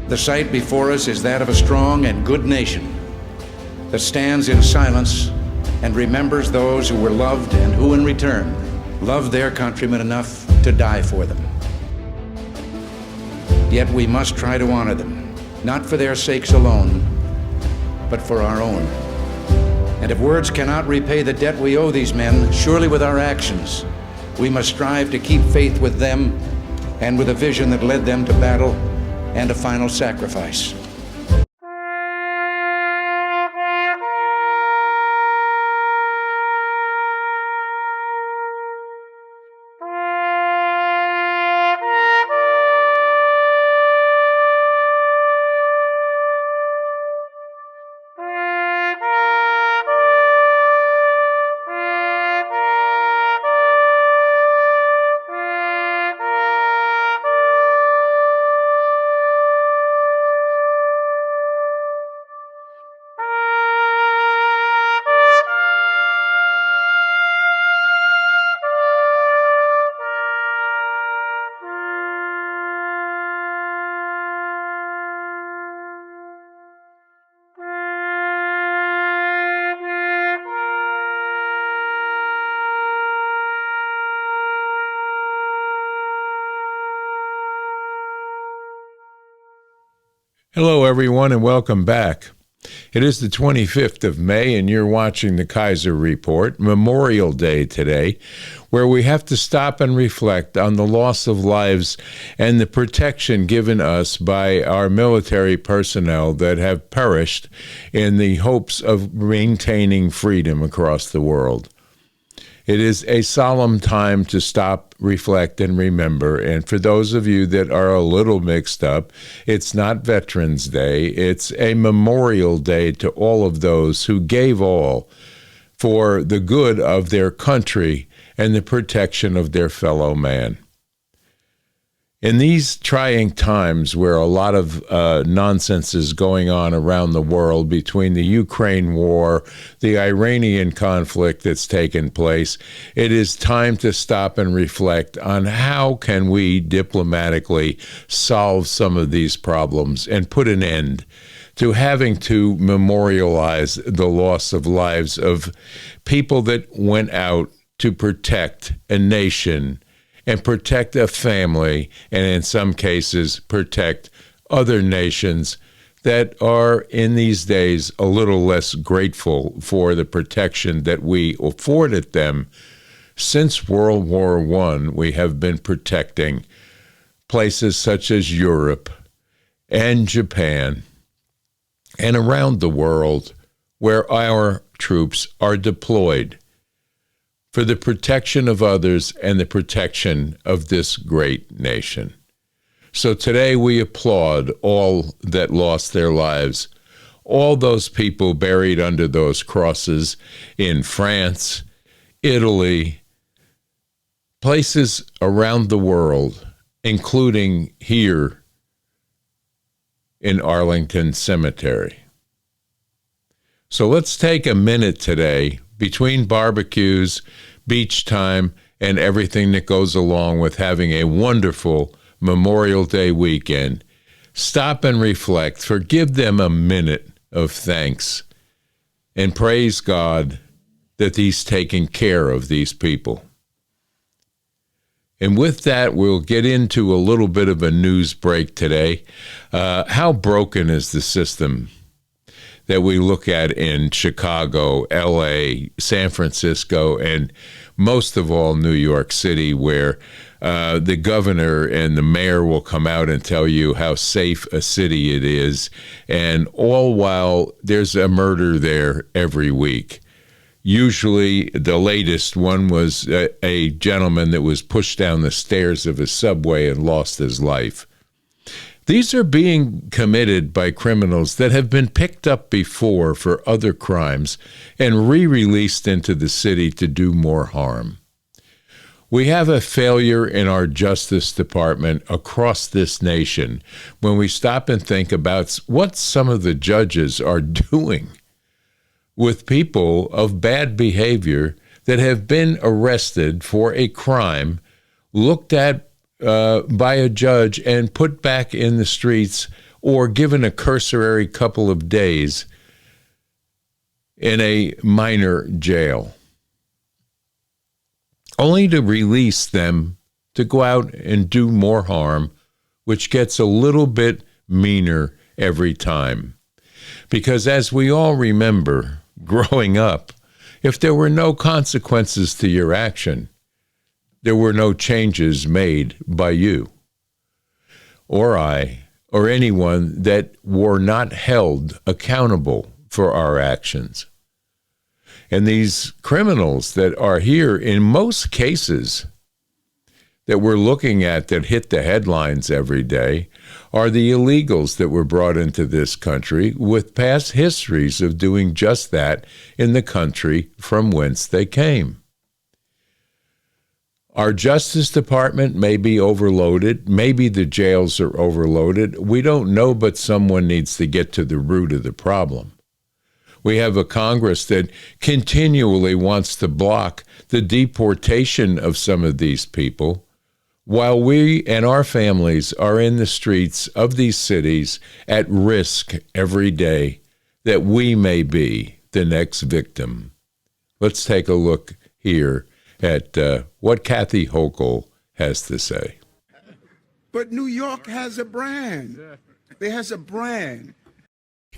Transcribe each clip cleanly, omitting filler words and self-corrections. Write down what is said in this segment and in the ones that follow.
The sight before us is that of a strong and good nation that stands in silence and remembers those who were loved and who in return loved their countrymen enough to die for them. Yet we must try to honor them, not for their sakes alone, but for our own. And if words cannot repay the debt we owe these men, surely with our actions, we must strive to keep faith with them and with a vision that led them to battle and a final sacrifice. Hello, everyone, and welcome back. It is the 25th of May, and you're watching the Kaiser Report, Memorial Day today, where we have to stop and reflect on the loss of lives and the protection given us by our military personnel that have perished in the hopes of maintaining freedom across the world. It is a solemn time to stop, reflect, and remember. And for those of you that are a little mixed up, it's not Veterans Day. It's a Memorial Day to all of those who gave all for the good of their country and the protection of their fellow man. In these trying times where a lot of nonsense is going on around the world between the Ukraine war, the Iranian conflict that's taken place, it is time to stop and reflect on how can we diplomatically solve some of these problems and put an end to having to memorialize the loss of lives of people that went out to protect a nation and protect a family, and in some cases, protect other nations that are in these days a little less grateful for the protection that we afforded them. Since World War I, we have been protecting places such as Europe and Japan and around the world where our troops are deployed for the protection of others and the protection of this great nation. So today we applaud all that lost their lives, all those people buried under those crosses in France, Italy, places around the world, including here in Arlington Cemetery. So let's take a minute today between barbecues, beach time, and everything that goes along with having a wonderful Memorial Day weekend. Stop and reflect, forgive them a minute of thanks, and praise God that He's taking care of these people. And with that, we'll get into a little bit of a news break today. How broken is the system that we look at in Chicago, L.A., San Francisco, and most of all New York City, where the governor and the mayor will come out and tell you how safe a city it is, and all while there's a murder there every week. Usually the latest one was a gentleman that was pushed down the stairs of a subway and lost his life. These are being committed by criminals that have been picked up before for other crimes and re-released into the city to do more harm. We have a failure in our Justice Department across this nation when we stop and think about what some of the judges are doing with people of bad behavior that have been arrested for a crime, looked at by a judge and put back in the streets or given a cursory couple of days in a minor jail, only to release them to go out and do more harm, which gets a little bit meaner every time. Because as we all remember, growing up, if there were no consequences to your action, there were no changes made by you or I or anyone that were not held accountable for our actions. And these criminals that are here, in most cases that we're looking at that hit the headlines every day, are the illegals that were brought into this country with past histories of doing just that in the country from whence they came. Our Justice Department may be overloaded. Maybe the jails are overloaded. We don't know, but someone needs to get to the root of the problem. We have a Congress that continually wants to block the deportation of some of these people, while we and our families are in the streets of these cities at risk every day that we may be the next victim. Let's take a look here at what Kathy Hochul has to say. But New York has a brand. It has a brand.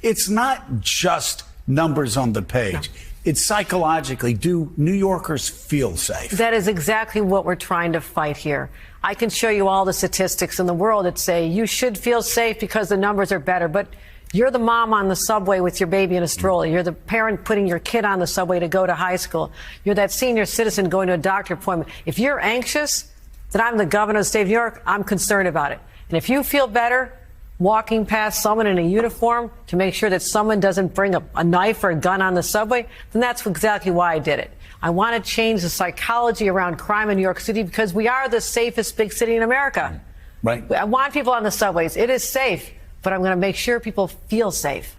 It's not just numbers on the page. It's psychologically, do New Yorkers feel safe? That is exactly what we're trying to fight here. I can show you all the statistics in the world that say you should feel safe because the numbers are better, but you're the mom on the subway with your baby in a stroller. You're the parent putting your kid on the subway to go to high school. You're that senior citizen going to a doctor appointment. If you're anxious, then I'm the governor of the state of New York, I'm concerned about it. And if you feel better walking past someone in a uniform to make sure that someone doesn't bring a knife or a gun on the subway, then that's exactly why I did it. I want to change the psychology around crime in New York City because we are the safest big city in America. Right. I want people on the subways. It is safe, but I'm going to make sure people feel safe.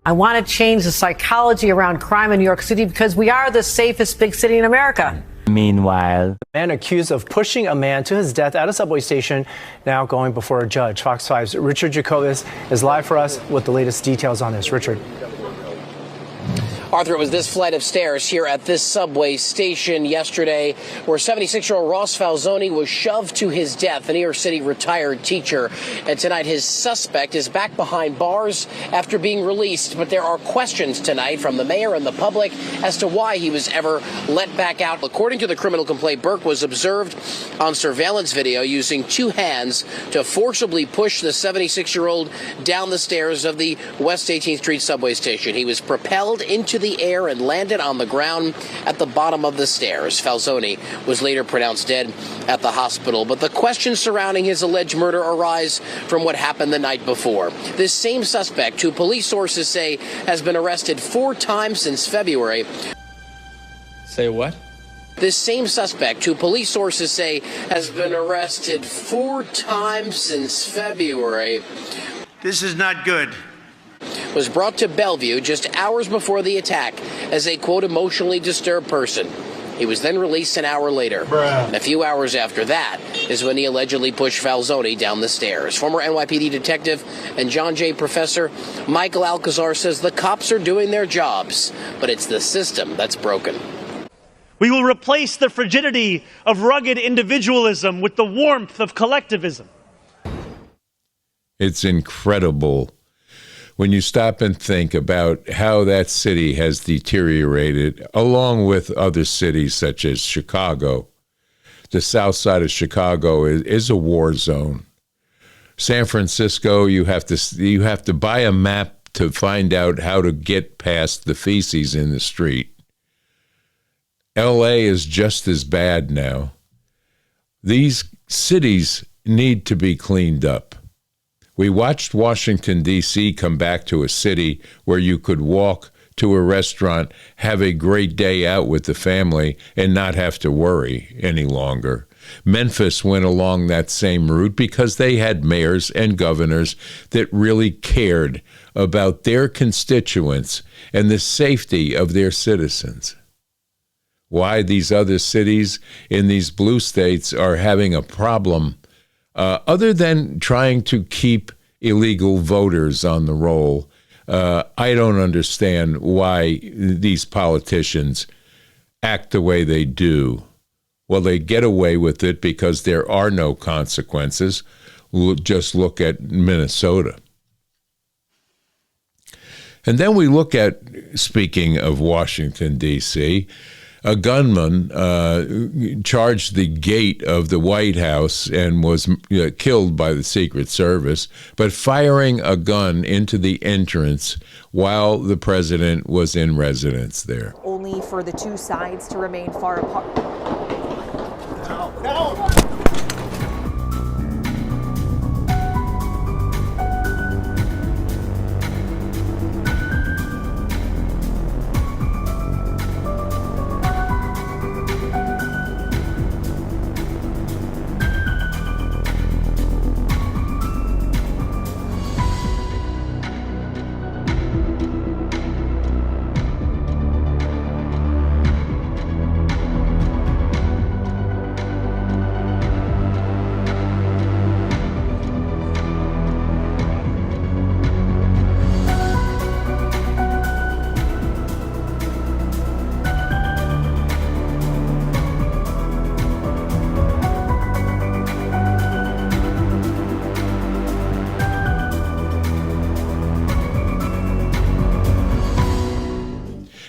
I want to change the psychology around crime in New York City because we are the safest big city in America. Meanwhile, a man accused of pushing a man to his death at a subway station now going before a judge. Fox 5's Richard Jacobus is live for us with the latest details on this. Richard. Arthur, it was this flight of stairs here at this subway station yesterday where 76-year-old Ross Falzoni was shoved to his death, a New York City retired teacher. And tonight his suspect is back behind bars after being released. But there are questions tonight from the mayor and the public as to why he was ever let back out. According to the criminal complaint, Burke was observed on surveillance video using two hands to forcibly push the 76-year-old down the stairs of the West 18th Street subway station. He was propelled into the air and landed on the ground at the bottom of the stairs. Falzoni was later pronounced dead at the hospital, but the questions surrounding his alleged murder arise from what happened the night before. This same suspect, who police sources say has been arrested 4 times since February. Say what? This same suspect, who police sources say has been arrested 4 times since February. This is not good. Was brought to Bellevue just hours before the attack as a, quote, emotionally disturbed person. He was then released an hour later. A few hours after that is when he allegedly pushed Falzoni down the stairs. Former NYPD detective and John Jay professor Michael Alcazar says the cops are doing their jobs, but it's the system that's broken. We will replace the frigidity of rugged individualism with the warmth of collectivism. It's incredible when you stop and think about how that city has deteriorated, along with other cities such as Chicago. The south side of Chicago is a war zone. San Francisco, you have to buy a map to find out how to get past the feces in the street. LA is just as bad now. These cities need to be cleaned up. We watched Washington, D.C. come back to a city where you could walk to a restaurant, have a great day out with the family, and not have to worry any longer. Memphis went along that same route because they had mayors and governors that really cared about their constituents and the safety of their citizens. Why these other cities in these blue states are having a problem, other than trying to keep illegal voters on the roll, I don't understand why these politicians act the way they do. Well, they get away with it because there are no consequences. Just look at Minnesota. And then we look at, speaking of Washington, D.C., a gunman charged the gate of the White House and was killed by the Secret Service, but firing a gun into the entrance while the president was in residence there. Only for the two sides to remain far apart. No.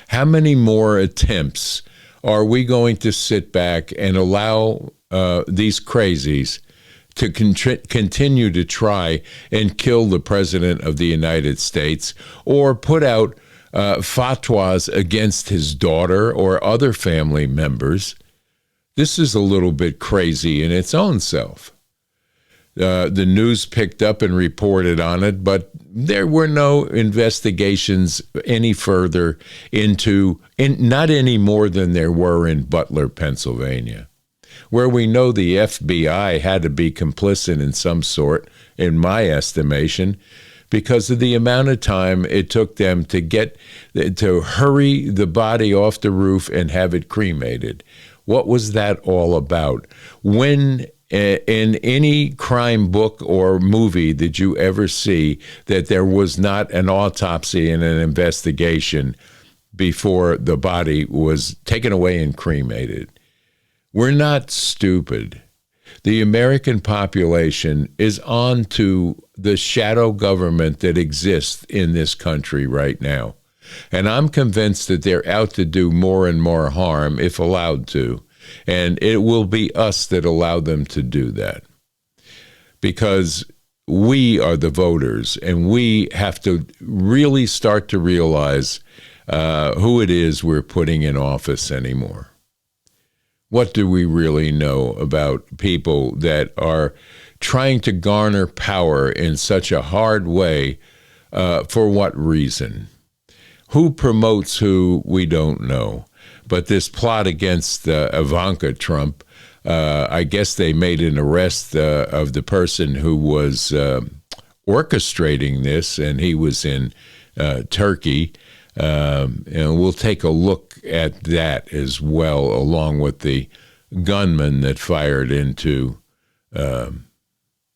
How many more attempts are we going to sit back and allow these crazies to continue to try and kill the President of the United States or put out fatwas against his daughter or other family members? This is a little bit crazy in its own self. The news picked up and reported on it, but there were no investigations any further not any more than there were in Butler, Pennsylvania, where we know the FBI had to be complicit in some sort, in my estimation, because of the amount of time it took them to hurry the body off the roof and have it cremated. What was that all about? When in any crime book or movie did you ever see that there was not an autopsy and an investigation before the body was taken away and cremated? We're not stupid. The American population is on to the shadow government that exists in this country right now. And I'm convinced that they're out to do more and more harm if allowed to. And it will be us that allow them to do that. Because we are the voters, and we have to really start to realize who it is we're putting in office anymore. What do we really know about people that are trying to garner power in such a hard way? For what reason? Who promotes who, we don't know. But this plot against Ivanka Trump, I guess they made an arrest of the person who was orchestrating this, and he was in Turkey. And we'll take a look at that as well, along with the gunman that fired into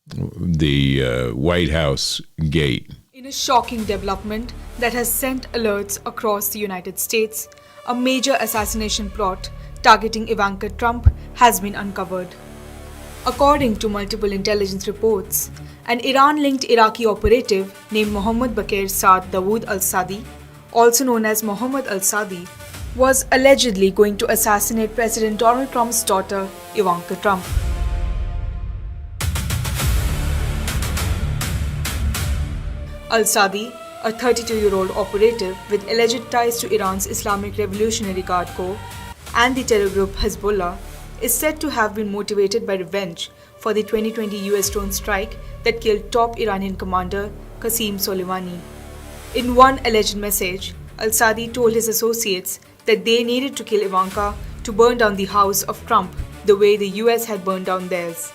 the White House gate. In a shocking development that has sent alerts across the United States, a major assassination plot targeting Ivanka Trump has been uncovered. According to multiple intelligence reports, an Iran-linked Iraqi operative named Mohammad Bakir Saad Dawood al-Sadi, also known as Mohammad al-Sadi, was allegedly going to assassinate President Donald Trump's daughter, Ivanka Trump. Al-Sadi, a 32-year-old operative with alleged ties to Iran's Islamic Revolutionary Guard Corps and the terror group Hezbollah, is said to have been motivated by revenge for the 2020 US drone strike that killed top Iranian commander Qasem Soleimani. In one alleged message, Al-Sadi told his associates that they needed to kill Ivanka to burn down the house of Trump the way the US had burned down theirs.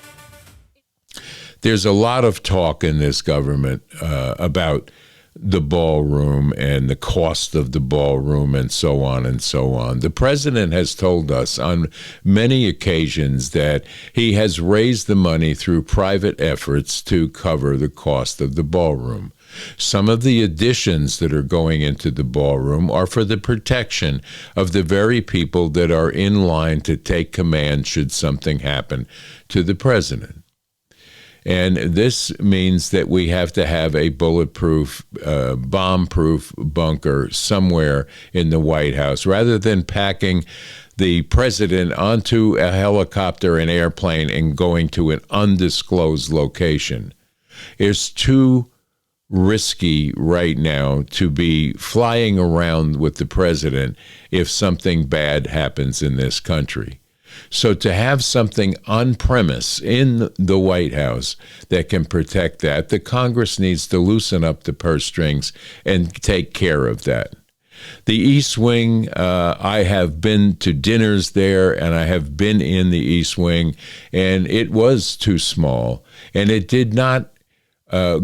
There's a lot of talk in this government about the ballroom and the cost of the ballroom and so on and so on. The president has told us on many occasions that he has raised the money through private efforts to cover the cost of the ballroom. Some of the additions that are going into the ballroom are for the protection of the very people that are in line to take command should something happen to the president. And this means that we have to have a bulletproof, bomb-proof bunker somewhere in the White House, rather than packing the president onto a helicopter, an airplane, and going to an undisclosed location. It's too risky right now to be flying around with the president if something bad happens in this country. So to have something on premise in the White House that can protect that, the Congress needs to loosen up the purse strings and take care of that. The East Wing, I have been to dinners there, and I have been in the East Wing, and it was too small, and it did not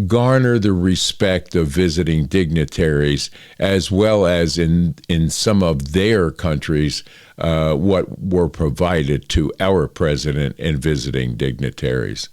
garner the respect of visiting dignitaries, as well as in some of their countries what were provided to our president and visiting dignitaries.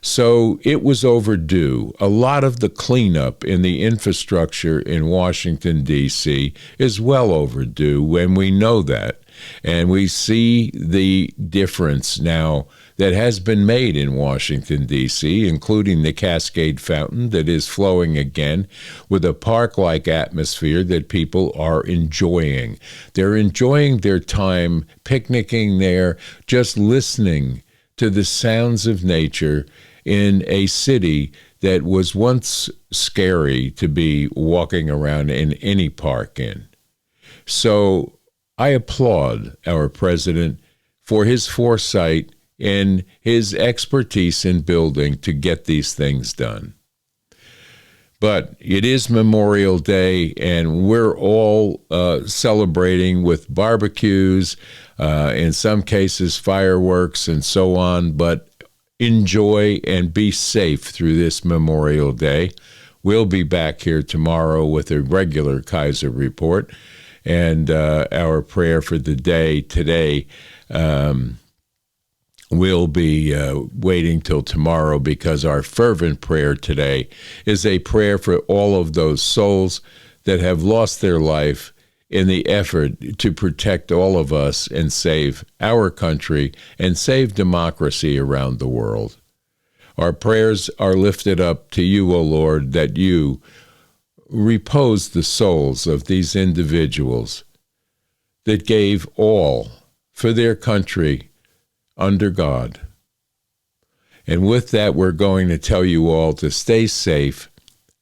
So it was overdue. A lot of the cleanup in the infrastructure in Washington, D.C. is well overdue, and we know that. And we see the difference now that has been made in Washington, D.C., including the Cascade Fountain that is flowing again with a park-like atmosphere that people are enjoying. They're enjoying their time picnicking there, just listening to the sounds of nature in a city that was once scary to be walking around in any park in. So I applaud our president for his foresight and his expertise in building to get these things done. But it is Memorial Day, and we're all celebrating with barbecues, in some cases fireworks and so on, but enjoy and be safe through this Memorial Day. We'll be back here tomorrow with a regular Kaiser report, and our prayer for the day today we'll be waiting till tomorrow, because our fervent prayer today is a prayer for all of those souls that have lost their life in the effort to protect all of us and save our country and save democracy around the world. Our prayers are lifted up to you, O Lord, that you repose the souls of these individuals that gave all for their country under God. And with that, we're going to tell you all to stay safe,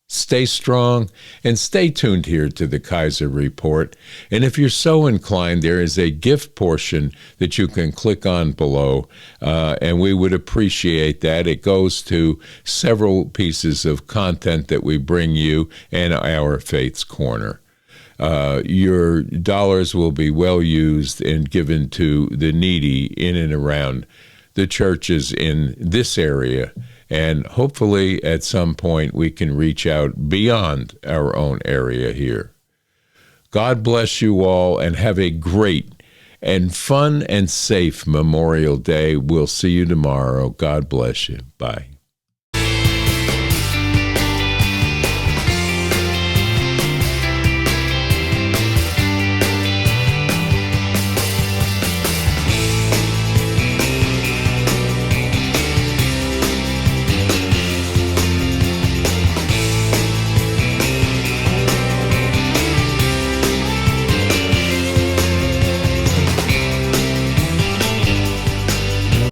stay strong, and stay tuned here to the Kaiser Report. And if you're so inclined, there is a gift portion that you can click on below, and we would appreciate that. It goes to several pieces of content that we bring you and our Faith's Corner. Your dollars will be well used and given to the needy in and around the churches in this area. And hopefully at some point we can reach out beyond our own area here. God bless you all, and have a great and fun and safe Memorial Day. We'll see you tomorrow. God bless you. Bye.